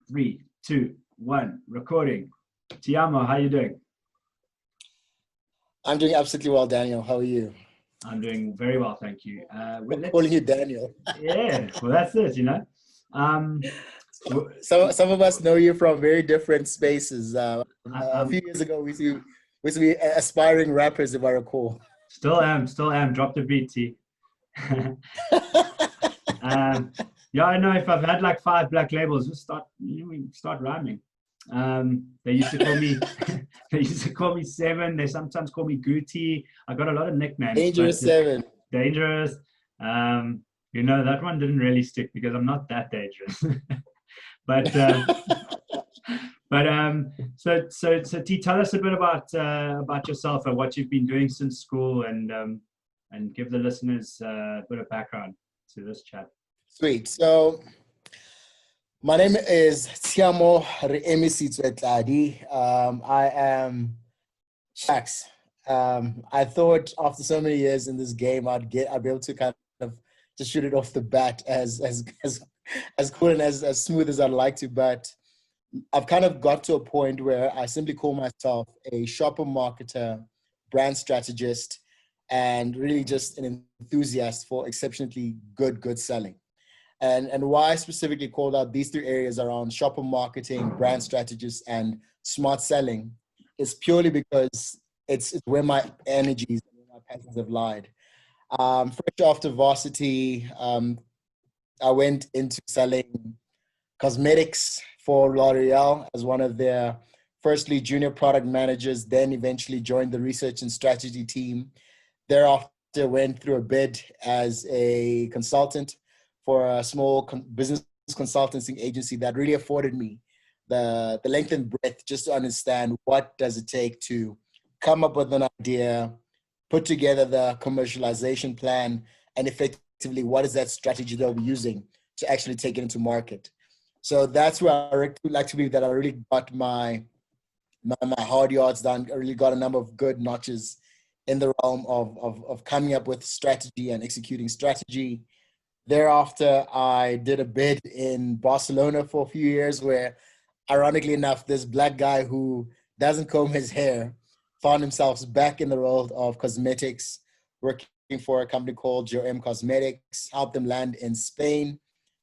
Three, two, one, recording. Tshiamo, how you doing? I'm doing absolutely well, Daniel. How are you? I'm doing very well, thank you. Calling you Daniel. Yeah, well, that's it, you know. Um, w- Some of us know you from very different spaces. I, A I'm few years ago, we used to be aspiring rappers, if I recall. still am. Drop the beat, T. um, yeah, I know. If I've had like five black labels, just start rhyming. They used to call me, they used to call me Seven. They sometimes call me Gucci. I got a lot of nicknames, but Dangerous Seven. dangerous. Um, that one didn't really stick because I'm not that dangerous. but so T, tell us a bit about yourself and what you've been doing since school, and give the listeners a bit of background to this chat. Sweet. So my name is Tshiamo Tladi. I am Shax. I thought after so many years in this game, I'd be able to kind of just shoot it off the bat as cool and as smooth as I'd like to, but I've kind of got to a point where I simply call myself a shopper marketer, brand strategist, and really just an enthusiast for exceptionally good selling. And why I specifically called out these three areas around shopper marketing, brand strategist, and smart selling is purely because it's where my energies and where my passions have lied. Fresh after varsity, I went into selling cosmetics for L'Oreal as one of their firstly junior product managers, then eventually joined the research and strategy team. Thereafter, went through a bid as a consultant for a small business consultancy agency that really afforded me the length and breadth just to understand what does it take to come up with an idea, put together the commercialization plan, and effectively what is that strategy they'll be using to actually take it into market. So that's where I like to believe that I really got my hard yards done. I really got a number of good notches in the realm of coming up with strategy and executing strategy. Thereafter, I did a bid in Barcelona for a few years where, ironically enough, this black guy who doesn't comb his hair found himself back in the world of cosmetics, working for a company called JOM Cosmetics, helped them land in Spain,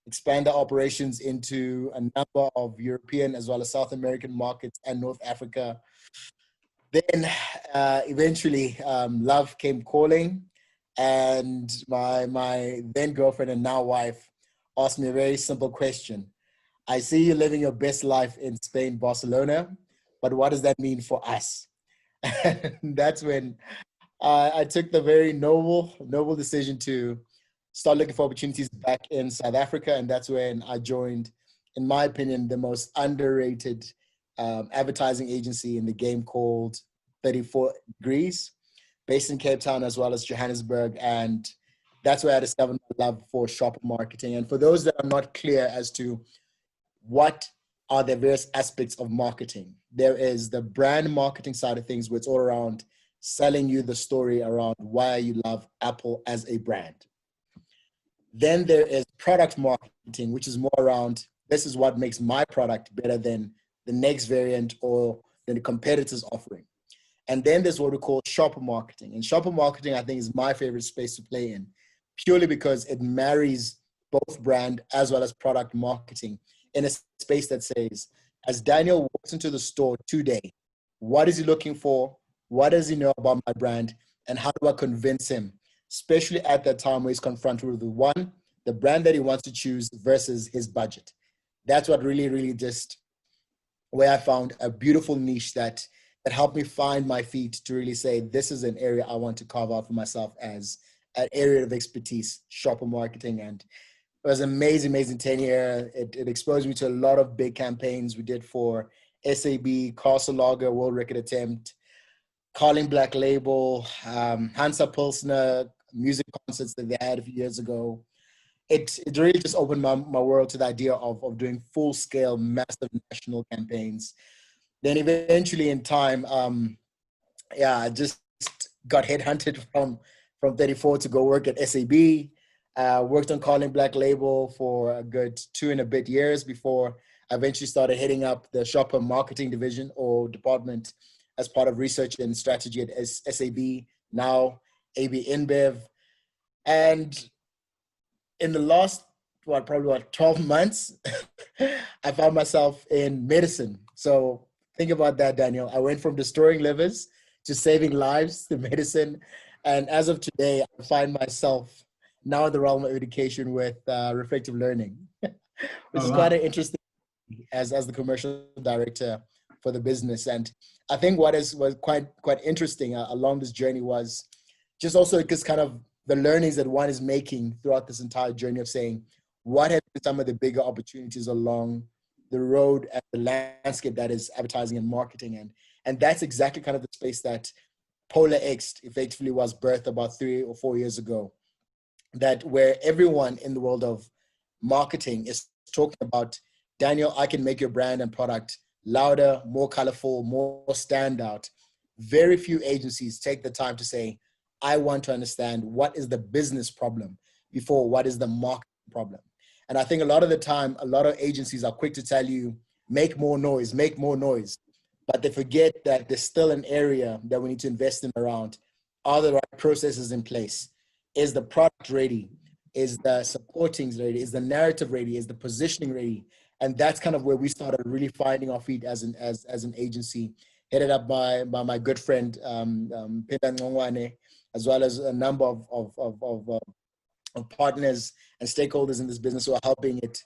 expand the operations into a number of European as well as South American markets and North Africa. Then eventually love came calling, and my then girlfriend and now wife asked me a very simple question. I see you living your best life in Spain, Barcelona, but what does that mean for us? And that's when I took the very noble decision to start looking for opportunities back in South Africa. And that's when I joined, in my opinion, the most underrated advertising agency in the game called 34 Degrees, based in Cape Town as well as Johannesburg. And that's where I discovered my love for shopper marketing. And for those that are not clear as to what are the various aspects of marketing, there is the brand marketing side of things, where it's all around selling you the story around why you love Apple as a brand. Then there is product marketing, which is more around this is what makes my product better than the next variant or than the competitor's offering. And then there's what we call shopper marketing. And shopper marketing, I think, is my favorite space to play in, purely because it marries both brand as well as product marketing in a space that says, as Daniel walks into the store today, what is he looking for? What does he know about my brand? And how do I convince him, especially at that time where he's confronted with one, the brand that he wants to choose versus his budget. That's what really just where I found a beautiful niche that helped me find my feet to really say, this is an area I want to carve out for myself as an area of expertise, shopper marketing. And it was an amazing tenure. It exposed me to a lot of big campaigns we did for SAB, Castle Lager, World Record Attempt, Carling Black Label, Hansa Pilsner, music concerts that they had a few years ago. It really just opened my world to the idea of doing full-scale, massive national campaigns. Then eventually in time, I just got headhunted from 34 to go work at SAB. Worked on Calling Black Label for a good 2 and a bit years before I eventually started heading up the shopper marketing division or department as part of research and strategy at SAB, now AB InBev. And in the last, probably 12 months, I found myself in medicine. So think about that, Daniel. I went from destroying livers to saving lives to medicine. And as of today, I find myself now in the realm of education with reflective learning, which is quite an interesting as the commercial director for the business. And I think what was quite interesting along this journey was just also just kind of the learnings that one is making throughout this entire journey of saying, what have been some of the bigger opportunities along the road and the landscape that is advertising and marketing. And that's exactly kind of the space that Polar X effectively was birthed about 3 or 4 years ago, that where everyone in the world of marketing is talking about, Daniel, I can make your brand and product louder, more colorful, more standout. Very few agencies take the time to say, I want to understand what is the business problem before what is the market problem. And I think a lot of the time, a lot of agencies are quick to tell you, make more noise, but they forget that there's still an area that we need to invest in around. Are the right processes in place? Is the product ready? Is the supporting ready? Is the narrative ready? Is the positioning ready? And that's kind of where we started really finding our feet as an agency, headed up by my good friend, Penda Ngongwane, as well as a number of partners and stakeholders in this business who are helping it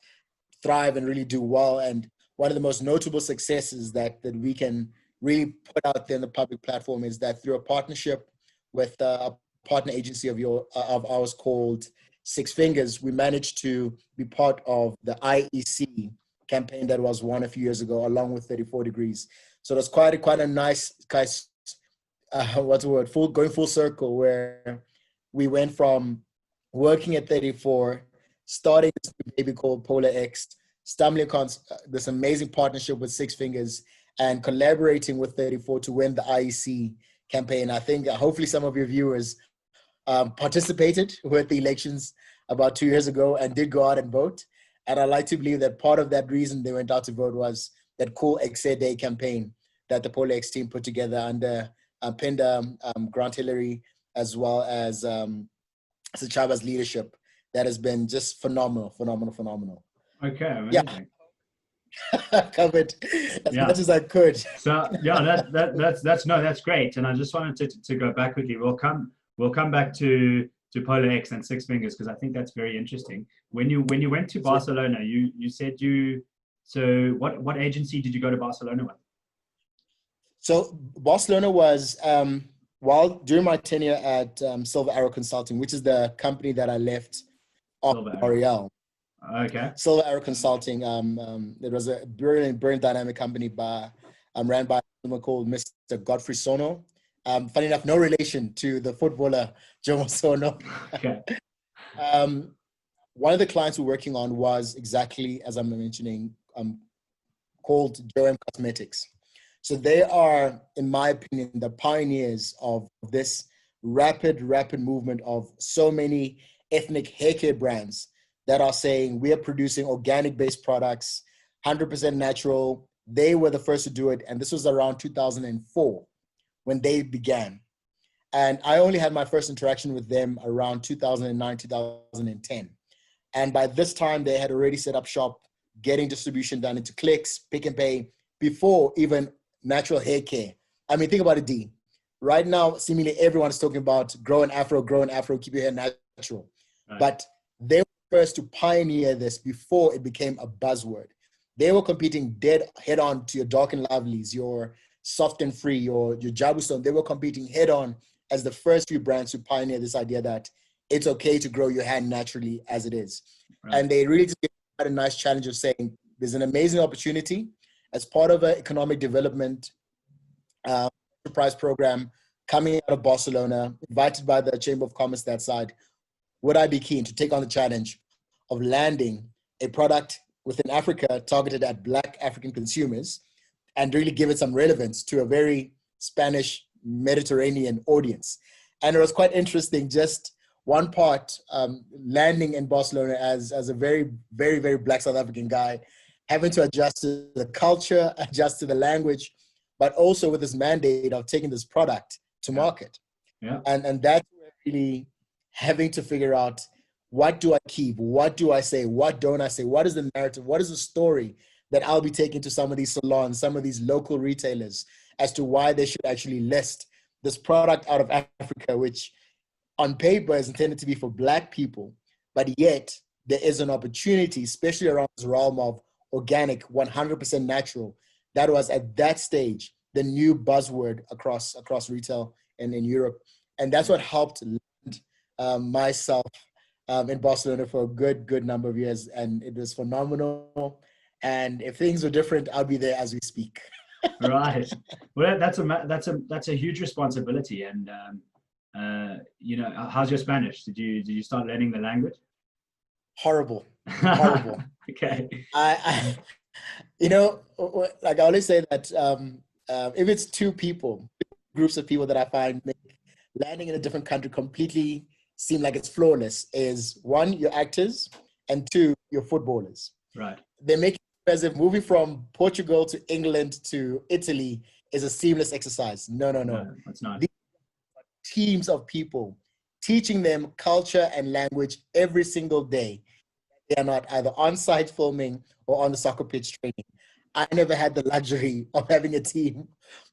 thrive and really do well. And one of the most notable successes that we can really put out there in the public platform is that through a partnership with a partner agency of ours called Six Fingers, we managed to be part of the IEC campaign that was won a few years ago, along with 34 Degrees. So that's quite a nice, guys, going full circle, where we went from working at 34, starting this baby called Polar X, stumbling upon this amazing partnership with Six Fingers, and collaborating with 34 to win the IEC campaign. I think hopefully some of your viewers participated with the elections about 2 years ago and did go out and vote. And I like to believe that part of that reason they went out to vote was that cool Exe Day campaign that the Polar X team put together under Penda, Grant Hillary, as well as Sachaba's leadership. That has been just phenomenal. Okay, amazing. Yeah. Covered as much as I could. So yeah, that's great. And I just wanted to go back quickly. We'll come back to Polar X and Six Fingers, because I think that's very interesting. When you went to Barcelona, you said so what agency did you go to Barcelona with? So Barcelona was during my tenure at Silver Arrow Consulting, which is the company that I left off L'Oreal. Okay. Silver Arrow Consulting. It was a brilliant dynamic company ran by someone called Mr. Godfrey Sono. Funny enough, no relation to the footballer Jomo Sono. Okay. One of the clients we're working on was exactly as I'm mentioning, called Joem Cosmetics. So they are, in my opinion, the pioneers of this rapid movement of so many ethnic hair care brands that are saying we are producing organic-based products, 100% natural. They were the first to do it, and this was around 2004 when they began. And I only had my first interaction with them around 2009, 2010. And by this time, they had already set up shop, getting distribution done into Clicks, Pick and Pay, before even natural hair care. I mean, think about it, D. Right now, seemingly everyone is talking about grow an afro, keep your hair natural. Right. But they were first to pioneer this before it became a buzzword. They were competing dead head on to your Dark and Lovelies, your Soft and Free, your Jabu Stone. They were competing head on as the first few brands to pioneer this idea that it's okay to grow your hair naturally as it is. Right. And they really just had a nice challenge of saying there's an amazing opportunity as part of an economic development enterprise program coming out of Barcelona, invited by the Chamber of Commerce that side. Would I be keen to take on the challenge of landing a product within Africa targeted at Black African consumers and really give it some relevance to a very Spanish Mediterranean audience? And it was quite interesting, just one part landing in Barcelona as a very, very, very Black South African guy, having to adjust to the culture, adjust to the language, but also with this mandate of taking this product to market. Yeah. And that's really having to figure out, what do I keep? What do I say? What don't I say? What is the narrative? What is the story that I'll be taking to some of these salons, some of these local retailers, as to why they should actually list this product out of Africa, which on paper is intended to be for Black people, but yet there is an opportunity, especially around this realm of organic, 100% natural. That was at that stage the new buzzword across retail and in Europe, and that's what helped land myself in Barcelona for a good number of years, and it was phenomenal. And if things were different, I'll be there as we speak. Right. Well, that's a huge responsibility. And you know, how's your Spanish? Did you start learning the language? Horrible. Okay. I you know, like I always say that if it's two groups of people that I find make landing in a different country completely seem like it's flawless, is one, your actors, and two, your footballers. Right. They make it as if moving from Portugal to England to Italy is a seamless exercise. No. It's not. These teams of people, teaching them culture and language every single day. They are not either on-site filming or on the soccer pitch training. I never had the luxury of having a team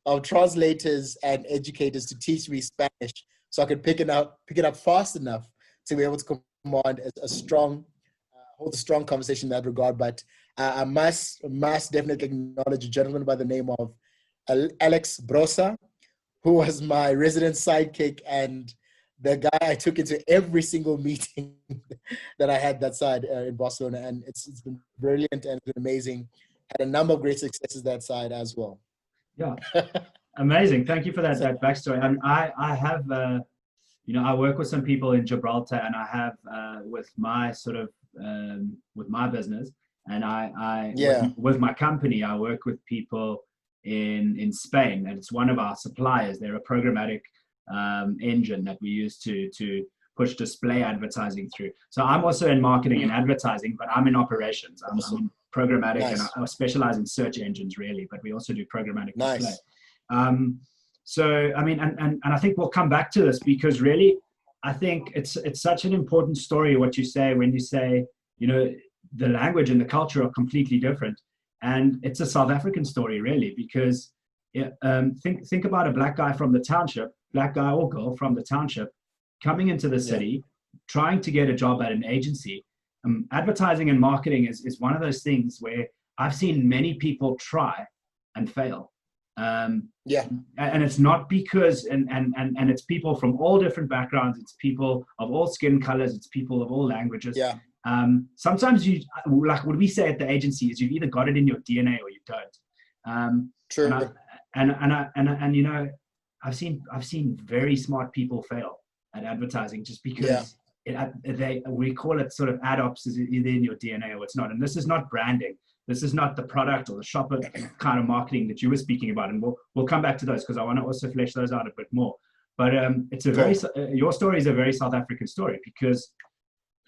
of translators and educators to teach me Spanish, so I could pick it up fast enough to be able to command hold a strong conversation in that regard. But I must definitely acknowledge a gentleman by the name of Alex Brosa, who was my resident sidekick and the guy I took into every single meeting that I had that side in Barcelona. And it's been brilliant and it's been amazing. Had a number of great successes that side as well. Yeah. Amazing. Thank you for that backstory. And I have, you know, I work with some people in Gibraltar, and I have with my sort of, with my business, and with my company, I work with people in Spain, and it's one of our suppliers. They're a programmatic engine that we use to push display advertising through. So I'm also in marketing and advertising, but I'm in operations. I'm in programmatic. Nice. And I specialize in search engines really, but we also do programmatic display. So I mean, and I think we'll come back to this, because really I think it's such an important story what you say when you say, you know, the language and the culture are completely different. And it's a South African story really, because think about a black guy from the township, black guy or girl from the township coming into the city, trying to get a job at an agency. Advertising and marketing is one of those things where I've seen many people try and fail. And it's not because, and it's people from all different backgrounds. It's people of all skin colors. It's people of all languages. Sometimes you, like what we say at the agency is, you've either got it in your DNA or you don't. True. And you know, I've seen very smart people fail at advertising just because we call it sort of ad ops, is either in your DNA or it's not. And this is not branding. This is not the product or the shopper kind of marketing that you were speaking about. And we'll come back to those, because I want to also flesh those out a bit more. But it's a very your story is a very South African story, because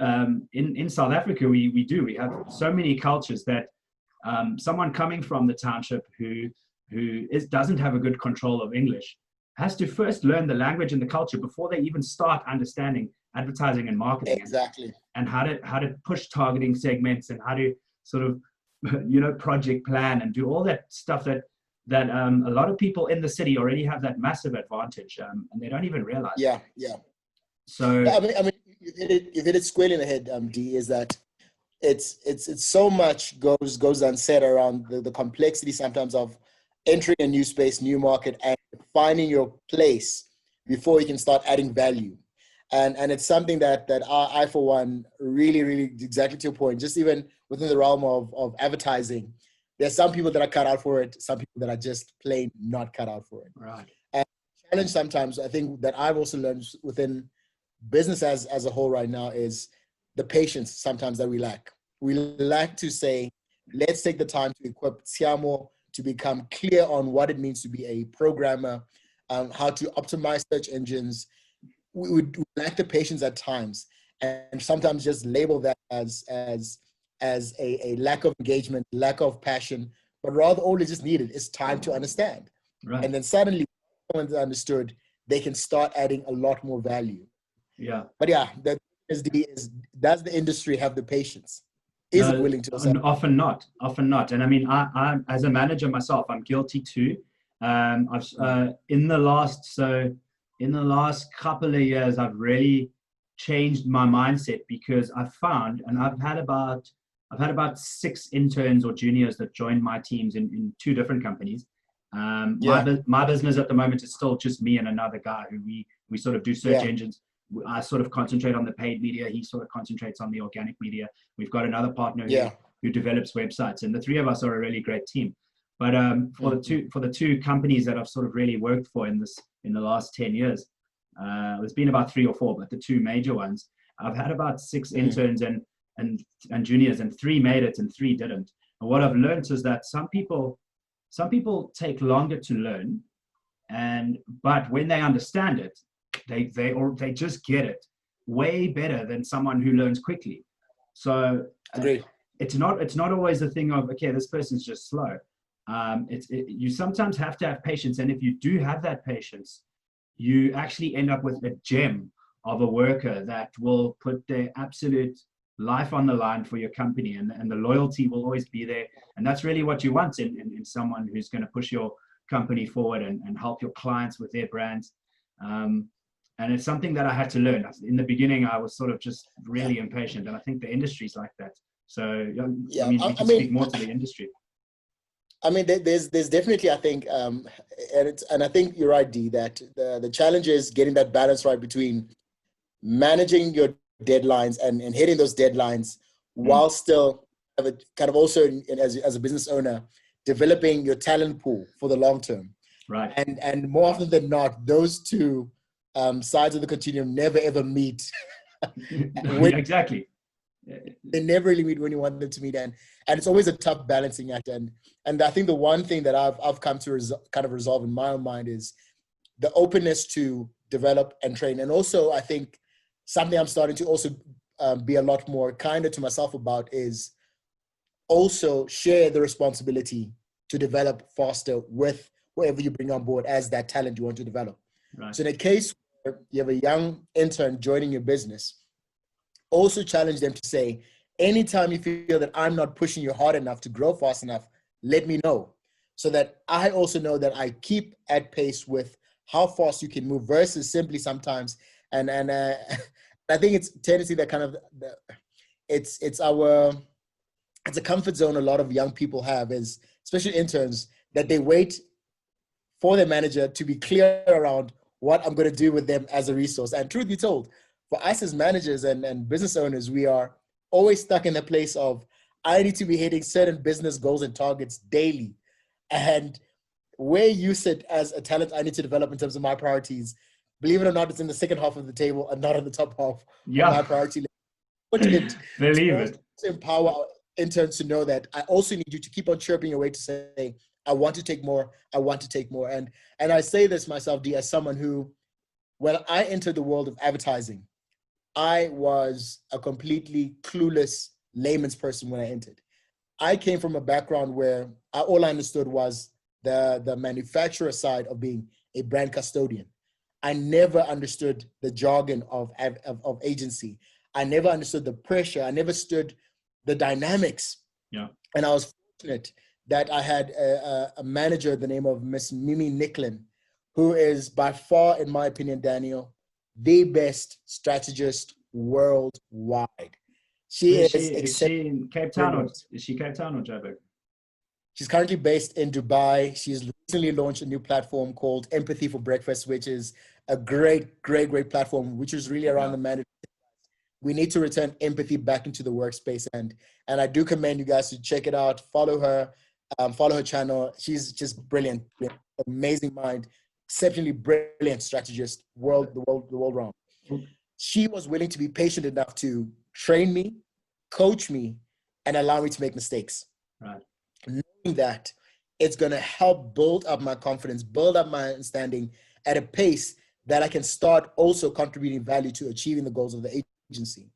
in South Africa we have so many cultures that someone coming from the township who doesn't have a good control of English has to first learn the language and the culture before they even start understanding advertising and marketing. Exactly. And how to push targeting segments, and how to sort of, you know, project plan and do all that stuff that a lot of people in the city already have that massive advantage, and they don't even realize. So I mean you've hit it squarely in the head, D, is that it's so much goes unsaid around the complexity sometimes of entering a new space, new market, and finding your place before you can start adding value. And it's something that I for one, really, really, exactly to your point, just even within the realm of advertising, there's some people that are cut out for it, some people that are just plain not cut out for it. Right. And the challenge sometimes, I think, that I've also learned within business as a whole right now, is the patience sometimes that we lack. We lack to say, let's take the time to equip Tshiamo to become clear on what it means to be a programmer, how to optimize search engines. We lack the patience at times, and sometimes just label that as as a lack of engagement, lack of passion, but rather all they just needed is time to understand. Right. And then suddenly, once understood, they can start adding a lot more value. Yeah. But yeah, that is does the industry have the patience? Is it No, willing to accept? often not. Often not. And I mean, I as a manager myself, I'm guilty too. I've in the last couple of years, I've really changed my mindset because I've found, and I've had about 6 interns or juniors that joined my teams in 2 different companies. My business at the moment is still just me and another guy who we sort of do search engines. I sort of concentrate on the paid media. He sort of concentrates on the organic media. We've got another partner who develops websites, and the 3 of us are a really great team. But for the two companies that I've sort of really worked for in the last 10 years, there's been about 3 or 4, but the 2 major ones, I've had about 6 interns and juniors, and 3 made it and 3 didn't. And what I've learned is that some people take longer to learn, but when they understand it, they just get it way better than someone who learns quickly. So it's not always a thing of, okay, this person's just slow. You sometimes have to have patience, and if you do have that patience, you actually end up with a gem of a worker that will put their absolute life on the line for your company, and the loyalty will always be there. And that's really what you want in someone who's going to push your company forward and help your clients with their brands. And it's something that I had to learn. In the beginning, I was sort of just really impatient, and I think the industry's like that. So I mean, we can speak more to the industry. I mean, there's definitely, I think, and I think you're right, D, that the challenge is getting that balance right between managing your deadlines and hitting those deadlines while still have it kind of also as a business owner, developing your talent pool for the long term. Right. And more often than not, those two sides of the continuum never ever meet. Exactly. They never really meet when you want them to meet, and it's always a tough balancing act. And I think the one thing that I've come to kind of resolve in my own mind is the openness to develop and train. And also, I think something I'm starting to also be a lot more kinder to myself about is also share the responsibility to develop faster with whoever you bring on board as that talent you want to develop. Right. So in a case where you have a young intern joining your business, also challenge them to say, anytime you feel that I'm not pushing you hard enough to grow fast enough, let me know, so that I also know that I keep at pace with how fast you can move versus simply sometimes. And I think it's a tendency that kind of it's a comfort zone a lot of young people have, is especially interns, that they wait for their manager to be clear around what I'm going to do with them as a resource. And truth be told, for us as managers and business owners, we are always stuck in the place of, I need to be hitting certain business goals and targets daily. And where you sit as a talent I need to develop in terms of my priorities, believe it or not, it's in the second half of the table and not on the top half of my priority list. Believe it. To empower our interns to know that I also need you to keep on chirping your way to say, I want to take more, I want to take more. And I say this myself, D, as someone who, when I entered the world of advertising, I was a completely clueless layman's person when I entered. I came from a background where all I understood was the manufacturer side of being a brand custodian. I never understood the jargon of agency. I never understood the pressure. I never stood the dynamics. Yeah. And I was fortunate that I had a manager, the name of Miss Mimi Nicklin, who is by far, in my opinion, Daniel, the best strategist worldwide. Is she in Cape Town, or is she Cape Town or Joburg? She's currently based in Dubai. She's recently launched a new platform called Empathy for Breakfast, which is a great platform, which is really around the mandate. We need to return empathy back into the workspace. And I do commend you guys to check it out. Follow her channel. She's just brilliant, amazing mind, exceptionally brilliant strategist, the world round. She was willing to be patient enough to train me, coach me, and allow me to make mistakes. Right. Knowing that it's going to help build up my confidence, build up my understanding at a pace that I can start also contributing value to achieving the goals of the agency.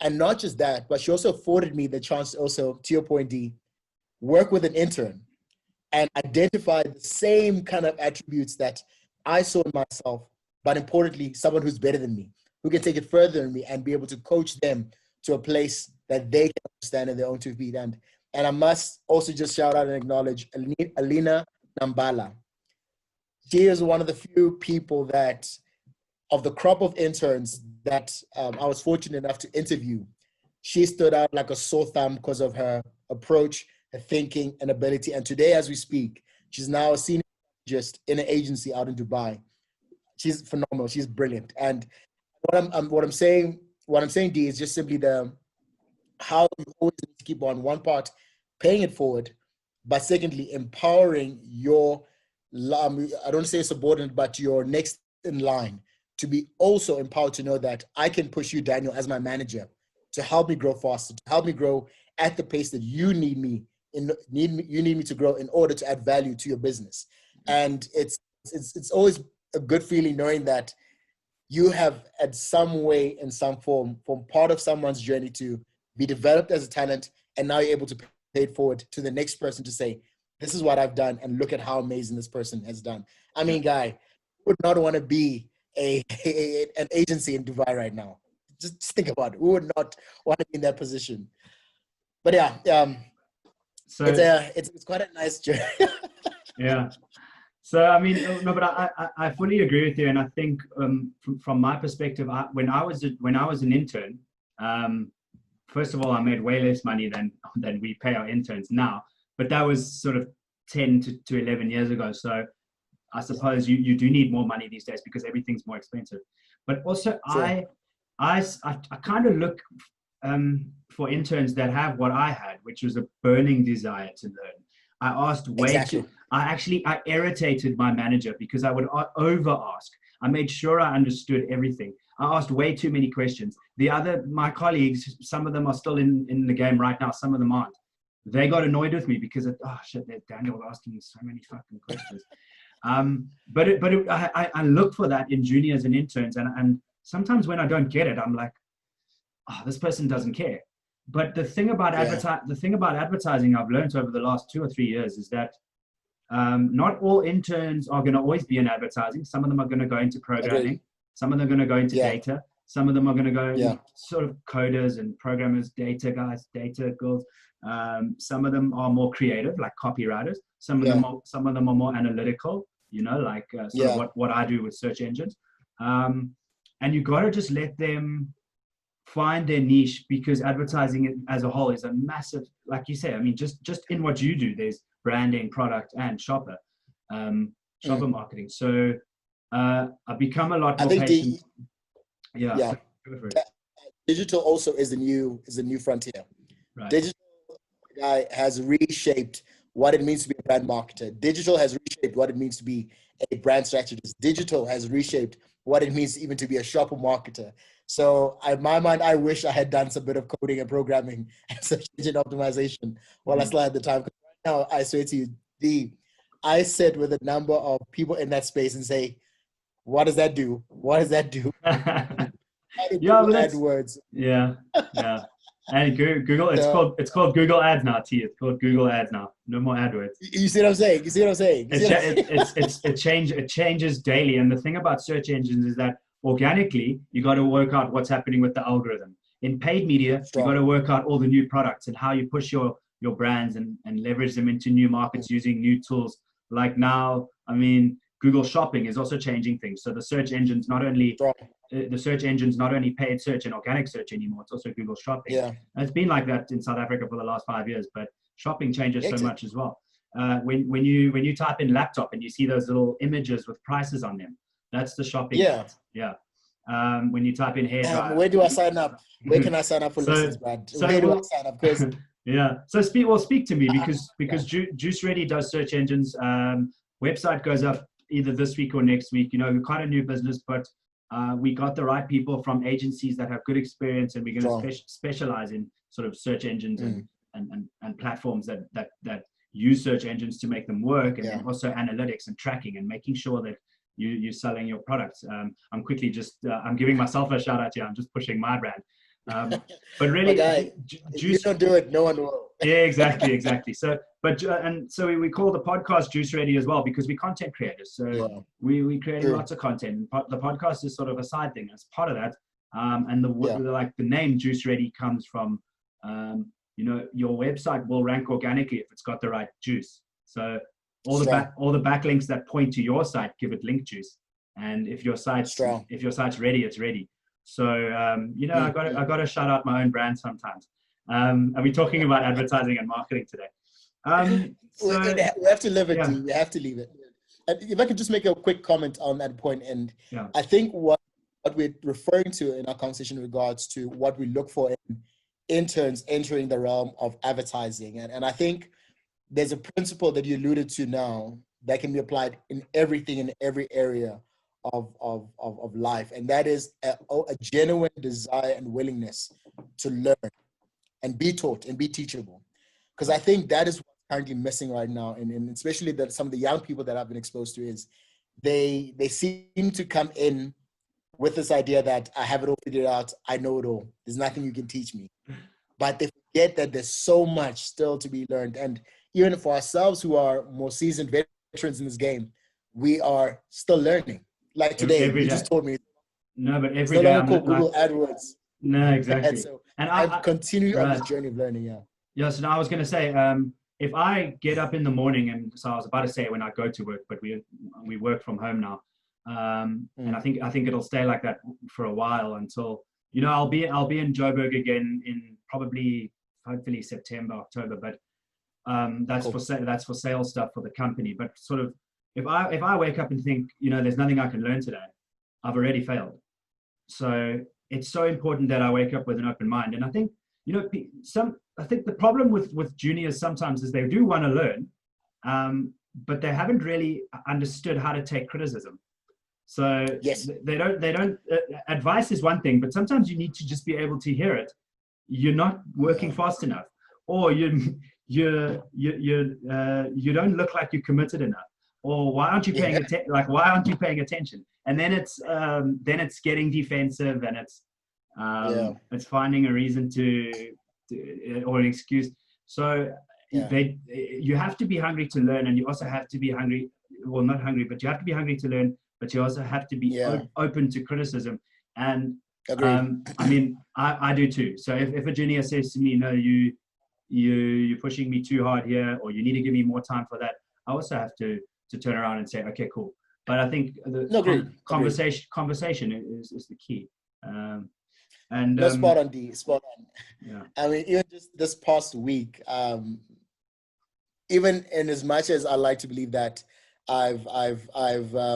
And not just that, but she also afforded me the chance to also, to your point, D, work with an intern and identify the same kind of attributes that I saw in myself, but importantly, someone who's better than me, who can take it further than me and be able to coach them to a place that they can stand in their own 2 feet. And I must also just shout out and acknowledge Alina Nambala. She is one of the few people that, of the crop of interns that I was fortunate enough to interview, she stood out like a sore thumb because of her approach, her thinking and ability. And today, as we speak, she's now a senior strategist in an agency out in Dubai. She's phenomenal. She's brilliant. And what I'm saying, D, is just simply how you always need to keep on one part, paying it forward, but secondly, empowering your, I don't say subordinate, but your next in line to be also empowered to know that I can push you, Daniel, as my manager, to help me grow faster, to help me grow at the pace that you need me to grow in order to add value to your business. And it's always a good feeling knowing that you have, at some way, in some form part of someone's journey to be developed as a talent, and now you're able to pay it forward to the next person to say, this is what I've done, and look at how amazing this person has done. I mean, guy, would not want to be an agency in Dubai right now. Just think about it. Who would not want to be in that position? But yeah, so it's quite a nice journey. Yeah. So I mean, no, but I fully agree with you, and I think from my perspective, when I was an intern, first of all, I made way less money than we pay our interns now, but that was sort of 10 to 11 years ago. So I suppose you do need more money these days because everything's more expensive. But also, sure. I kind of look for interns that have what I had, which was a burning desire to learn. I asked way too. I irritated my manager because I would over ask. I made sure I understood everything. I asked way too many questions. My colleagues, some of them are still in the game right now, some of them aren't. They got annoyed with me because Daniel was asking me so many fucking questions. I look for that in juniors and interns, and sometimes when I don't get it, I'm like, this person doesn't care. But the thing about advertising I've learned over the last 2 or 3 years is that not all interns are going to always be in advertising. Some of them are going to go into programming. Some of them are going to go into data. Some of them are going to go sort of coders and programmers, data guys, data girls. Some of them are more creative, like copywriters. Some of them are more analytical, like sort of what I do with search engines. And you got to just let them find their niche, because advertising as a whole is a massive, like you say, I mean, just in what you do, there's branding, product, and shopper marketing. So I've become a lot more patient. Digital also is the new frontier. Right. Digital has reshaped what it means to be a brand marketer. Digital has reshaped what it means to be a brand strategist. Digital has reshaped what it means even to be a shopper marketer. So in my mind, I wish I had done some bit of coding and programming and search engine optimization while I still had the time. Right now, I swear to you, I sit with a number of people in that space and say, what does that do? What does that do? AdWords. Yeah. And Google, it's called Google Ads now, T. It's called Google Ads now. No more AdWords. You see what I'm saying? It changes daily. And the thing about search engines is that organically, you got to work out what's happening with the algorithm. In paid media, you got to work out all the new products and how you push your brands and leverage them into new markets using new tools. Like now, I mean, Google Shopping is also changing things. So the search engine's not only paid search and organic search anymore, it's also Google Shopping. Yeah. And it's been like that in South Africa for the last 5 years, but shopping changes so much as well. When you type in laptop and you see those little images with prices on them, that's the shopping. When you type in hair dryer. Where do I sign up? Where can I sign up for lessons, Brad? Where do I sign up? So speak to me because Juice Ready does search engines. Website goes up either this week or next week. We're quite a new business, but we got the right people from agencies that have good experience, and we're going to specialize in sort of search engines and platforms that use search engines to make them work, and then also analytics and tracking and making sure that you're selling your products. I'm quickly I'm giving myself a shout out here. I'm just pushing my brand. But My really, guy, if you juice. don't do it, no one will. Yeah, exactly. So, and so we call the podcast Juice Ready as well because we're content creators. So Yeah. we creating True. lots of content. The podcast is sort of a side thing as part of that. And Yeah. like the name Juice Ready comes from, your website will rank organically if it's got the right juice. So all the backlinks that point to your site give it link juice. And if your site's ready, it's ready. So I got to shout out my own brand sometimes. Are we talking about advertising and marketing today? We have to live it, yeah. We have to leave it. And if I could just make a quick comment on that point, and yeah. I think what we're referring to in our conversation in regards to what we look for in interns entering the realm of advertising. And I think there's a principle that you alluded to now that can be applied in everything, in every area of life. And that is a genuine desire and willingness to learn and be taught and be teachable. Because I think that is what's currently missing right now. And especially that some of the young people that I've been exposed to is they seem to come in with this idea that I have it all figured out, I know it all, there's nothing you can teach me. But they forget that there's so much still to be learned. And even for ourselves who are more seasoned veterans in this game, we are still learning. Like today, you just told me. No, but every day. day I'm called Google AdWords. No, exactly. And I continue on this journey of learning, Yeah, so now I was going to say, if I get up in the morning, and so I was about to say when I go to work, but we work from home now. And I think it'll stay like that for a while until I'll be in Joburg again in probably hopefully September, October, but that's cool. That's for sales stuff for the company. But sort of if I wake up and think there's nothing I can learn today, I've already failed. So it's so important that I wake up with an open mind. And I think I think the problem with juniors sometimes is they do want to learn, but they haven't really understood how to take criticism. So yes, they don't. Advice is one thing, but sometimes you need to just be able to hear it. You're not working fast enough, or you don't look like you're committed enough, or why aren't you paying attention? Like, why aren't you paying attention? And then it's getting defensive, and it's finding a reason or an excuse. So you have to be hungry to learn, and you also have to be hungry. Well, not hungry, but you have to be hungry to learn. But you also have to be open to criticism. And I mean, I do too. So if a junior says to me, "No, you're pushing me too hard here," or "You need to give me more time for that," I also have to turn around and say, "Okay, cool." But I think the conversation is the key. Spot on, D. Spot on. Yeah. I mean, even just this past week, even in as much as I like to believe that I've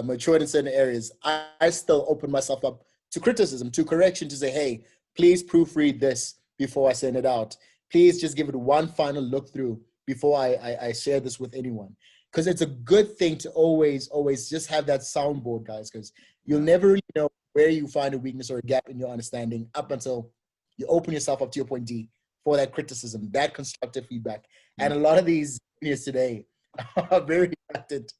matured in certain areas, I still open myself up to criticism, to correction, to say, hey, please proofread this before I send it out. Please just give it one final look through before I share this with anyone. Because it's a good thing to always just have that soundboard, guys, because you'll never really know where you find a weakness or a gap in your understanding up until you open yourself up, to your point, D, for that criticism, that constructive feedback. And a lot of these juniors today are very reluctant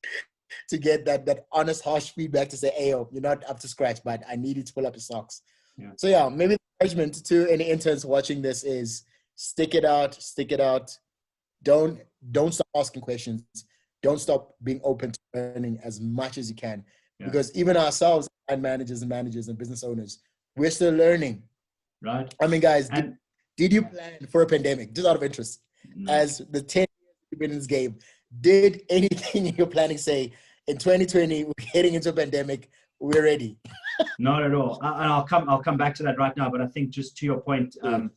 to get that honest, harsh feedback to say, hey, you're not up to scratch, but I need you to pull up your socks. Yeah. So maybe the encouragement to any interns watching this is stick it out. Don't stop asking questions. Don't stop being open to learning as much as you can. Yeah. Because even ourselves, and managers and business owners, we're still learning. Right. I mean, guys, did you plan for a pandemic? Just out of interest, as the 10 years you've been in this game, did anything in your planning say in 2020 we're heading into a pandemic, we're ready? Not at all. And I'll come back to that right now. But I think just to your point, I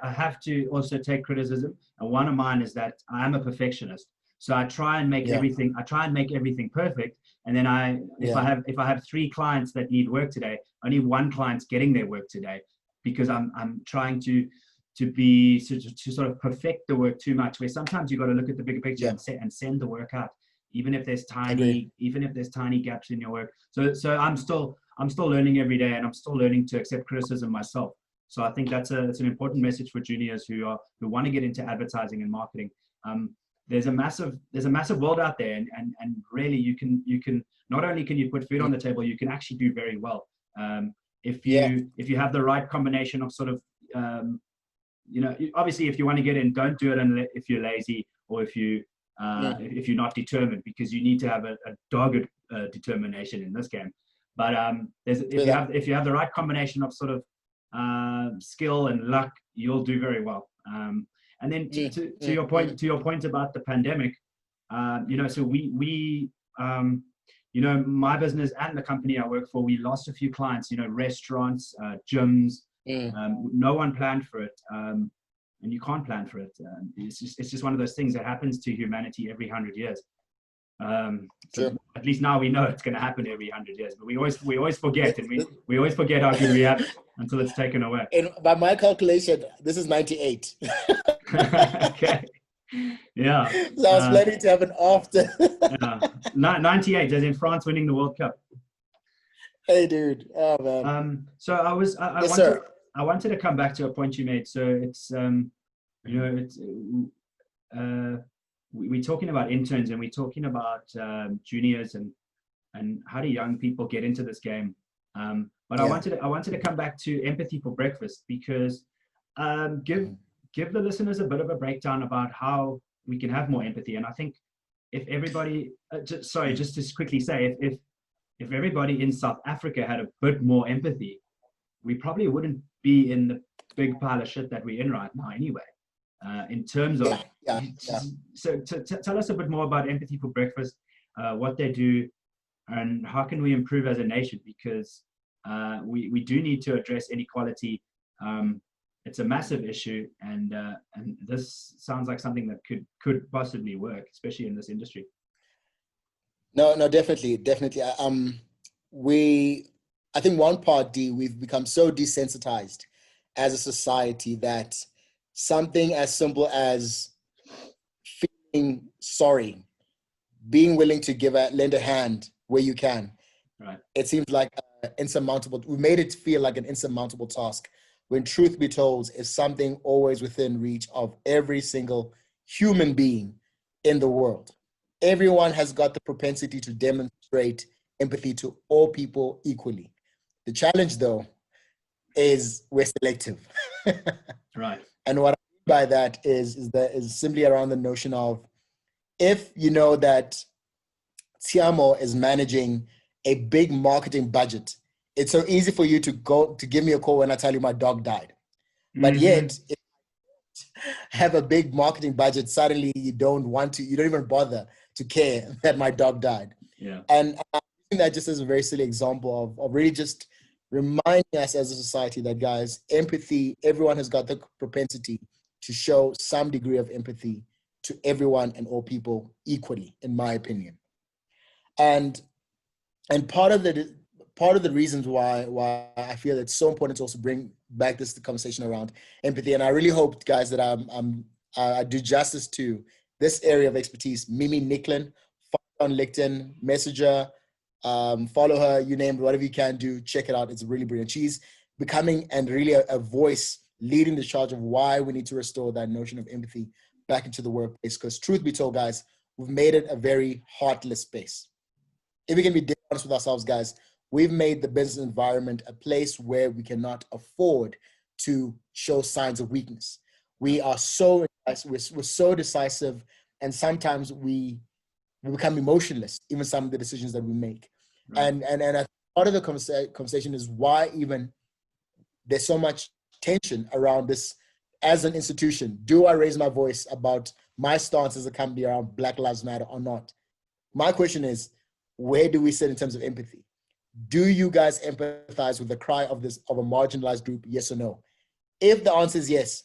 have to also take criticism, and one of mine is that I am a perfectionist. So I try and make everything. I try and make everything perfect. And then if I have 3 clients that need work today, only 1 client's getting their work today, because I'm trying to sort of perfect the work too much. Where sometimes you got to look at the bigger picture and send the work out, even if there's tiny gaps in your work. So I'm still learning every day, and I'm still learning to accept criticism myself. So I think that's an important message for juniors who want to get into advertising and marketing. There's a massive world out there, and really you can not only can you put food on the table, you can actually do very well. if you have the right combination of sort of obviously if you want to get in, don't do it if you're lazy, or if you're not determined, because you need to have a dogged determination in this game. But if you have the right combination of sort of skill and luck, you'll do very well. And then to your point about the pandemic, so we my business and the company I work for, we lost a few clients, restaurants, gyms. No one planned for it. And you can't plan for it. It's just one of those things that happens to humanity every 100 years. So at least now we know it's going to happen every 100 years, but we always forget, and we always forget how good we have it until it's taken away. And by my calculation, this is 98. Okay. Yeah. So I was planning to have an after. 98, as in France winning the World Cup. Hey, dude. Oh, man. So I wanted to come back to a point you made. So it's, we're talking about interns, and we're talking about juniors, and how do young people get into this game. But I wanted to come back to empathy for breakfast, because give the listeners a bit of a breakdown about how we can have more empathy. And I think if everybody, just to quickly say, if everybody in South Africa had a bit more empathy, we probably wouldn't be in the big pile of shit that we're in right now anyway. In terms of, so tell us a bit more about Empathy for Breakfast, what they do, and how can we improve as a nation, because we do need to address inequality. It's a massive issue, and this sounds like something that could possibly work, especially in this industry. No, definitely. I think one part, we've become so desensitized as a society that something as simple as feeling sorry, being willing to lend a hand where you can, right, it seems like insurmountable. We made it feel like an insurmountable task, when truth be told, is something always within reach of every single human being in the world. Everyone has got the propensity to demonstrate empathy to all people equally. The challenge, though, is we're selective. Right. And what I mean by that is simply around the notion of, if you know that Tshiamo is managing a big marketing budget, it's so easy for you to give me a call when I tell you my dog died. But yet, if you have a big marketing budget, suddenly you don't even bother to care that my dog died. Yeah. And I think that just is a very silly example of really just reminding us as a society that, guys, empathy, everyone has got the propensity to show some degree of empathy to everyone and all people equally, in my opinion. And part of the reasons why I feel it's so important to also bring back the conversation around empathy, and I really hope, guys, that I do justice to this area of expertise. Mimi Nicklin, on LinkedIn, Messenger, follow her, you name it, whatever you can do, check it out. It's really brilliant. She's becoming and really a voice leading the charge of why we need to restore that notion of empathy back into the workplace. Because truth be told, guys, we've made it a very heartless space. If we can be honest with ourselves, guys, we've made the business environment a place where we cannot afford to show signs of weakness. We're so decisive, and sometimes we become emotionless, even some of the decisions that we make. Right. And I think part of the conversation is why even there's so much tension around this as an institution. Do I raise my voice about my stance as a company around Black Lives Matter or not? My question is, where do we sit in terms of empathy? Do you guys empathize with the cry of a marginalized group, yes or no? If the answer is yes,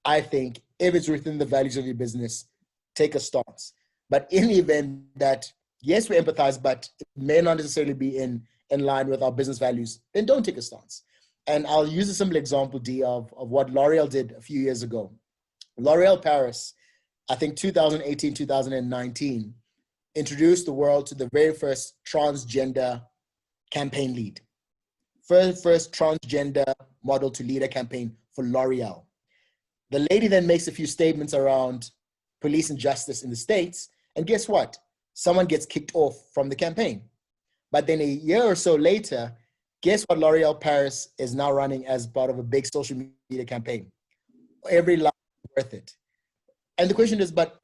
I think if it's within the values of your business, take a stance. But in the event that, yes, we empathize, but it may not necessarily be in line with our business values, then don't take a stance. And I'll use a simple example, of what L'Oreal did a few years ago. L'Oreal Paris, I think 2018, 2019, introduced the world to the very first transgender campaign lead. First transgender model to lead a campaign for L'Oreal. The lady then makes a few statements around police and justice in the States, and guess what? Someone gets kicked off from the campaign. But then a year or so later, Guess what L'Oreal Paris is now running as part of a big social media campaign? Every life is worth it. And the question is, but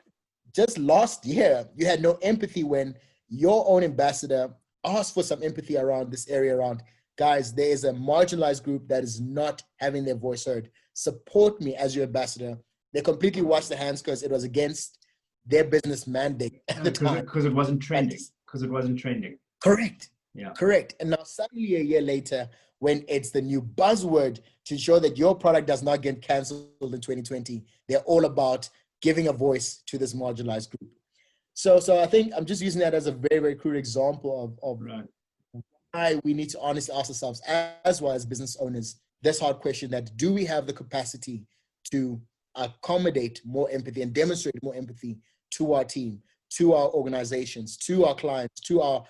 just last year, you had no empathy when your own ambassador asked for some empathy around this area around, guys, there is a marginalized group that is not having their voice heard. Support me as your ambassador. They completely washed their hands because it was against their business mandate at the time. Because it wasn't trending. Because it wasn't trending. Correct. Yeah. Correct. And now suddenly a year later, when it's the new buzzword to ensure that your product does not get canceled in 2020, they're all about giving a voice to this marginalized group. So I think I'm just using that as a very, very crude example of Right. why we need to honestly ask ourselves, as well as business owners, this hard question that do we have the capacity to accommodate more empathy and demonstrate more empathy to our team, to our organizations, to our clients, to our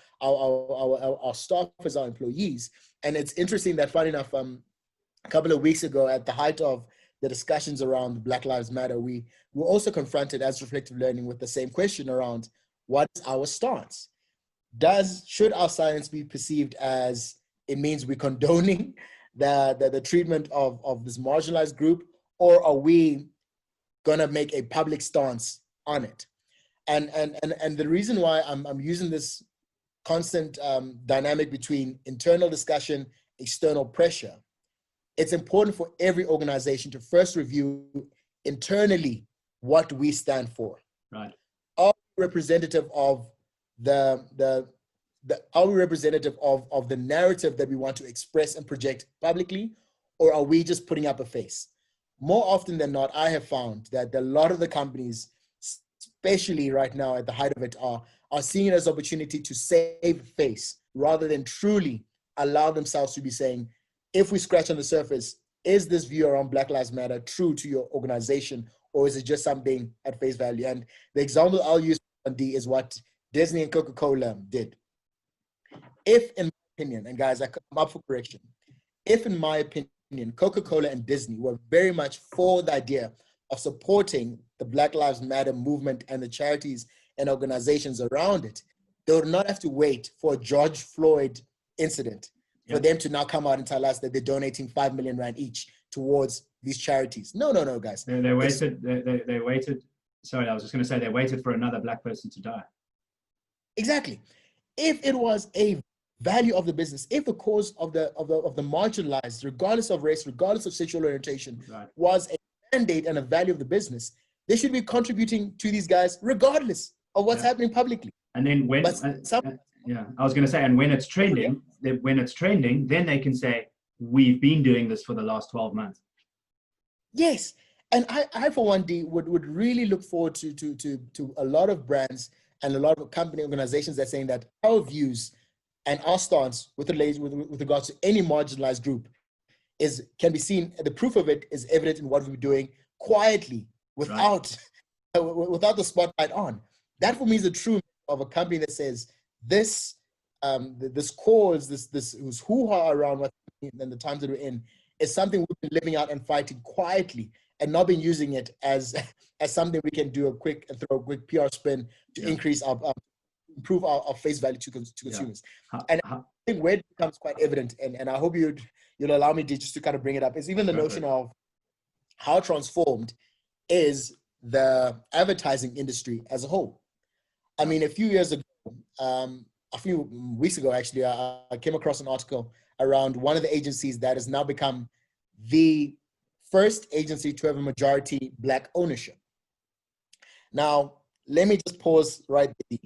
staff as our employees. And it's interesting that, funny enough, a couple of weeks ago, at the height of the discussions around Black Lives Matter, we were also confronted as reflective learning with the same question around what is our stance? Should our silence be perceived as it means we're condoning the treatment of this marginalized group, or are we gonna make a public stance on it? And the reason why I'm using this constant dynamic between internal discussion, external pressure, it's important for every organization to first review internally what we stand for. Right. Are we representative of are we representative of the narrative that we want to express and project publicly, or are we just putting up a face? More often than not, I have found that a lot of the companies, especially right now at the height of it, are seeing it as an opportunity to save face rather than truly allow themselves to be saying, if we scratch on the surface, is this view around Black Lives Matter true to your organization, or is it just something at face value? And the example I'll use on D is what Disney and Coca-Cola did. If, in my opinion, and guys, I'm up for correction, if, in my opinion, Coca-Cola and Disney were very much for the idea of supporting the Black Lives Matter movement and the charities and organizations around it, they would not have to wait for a George Floyd incident for them to now come out and tell us that they're donating 5 million rand each towards these charities. No, guys. They waited. They waited. Sorry, I was just going to say they waited for another Black person to die. Exactly. If it was a value of the business, if the cause of the marginalized, regardless of race, regardless of sexual orientation, right, was a mandate and a value of the business, they should be contributing to these guys regardless of what's happening publicly. And then when I was going to say, and when it's trending, then they can say, we've been doing this for the last 12 months. Yes. And I for one, D, would really look forward to a lot of brands and a lot of company organizations that are saying that our views and our stance with regards to any marginalized group can be seen. The proof of it is evident in what we're doing quietly without the spotlight on. That for me is the truth of a company that says this cause, this hoo-ha around what and the times that we're in is something we've been living out and fighting quietly, and not been using it as something we can do throw a quick PR spin to increase improve our face value to consumers. And I think where it becomes quite evident, and I hope you'll allow me just to kind of bring it up, is even the notion of how transformed is the advertising industry as a whole. I mean, a few weeks ago, actually, I came across an article around one of the agencies that has now become the first agency to have a majority Black ownership. Now, let me just pause right there.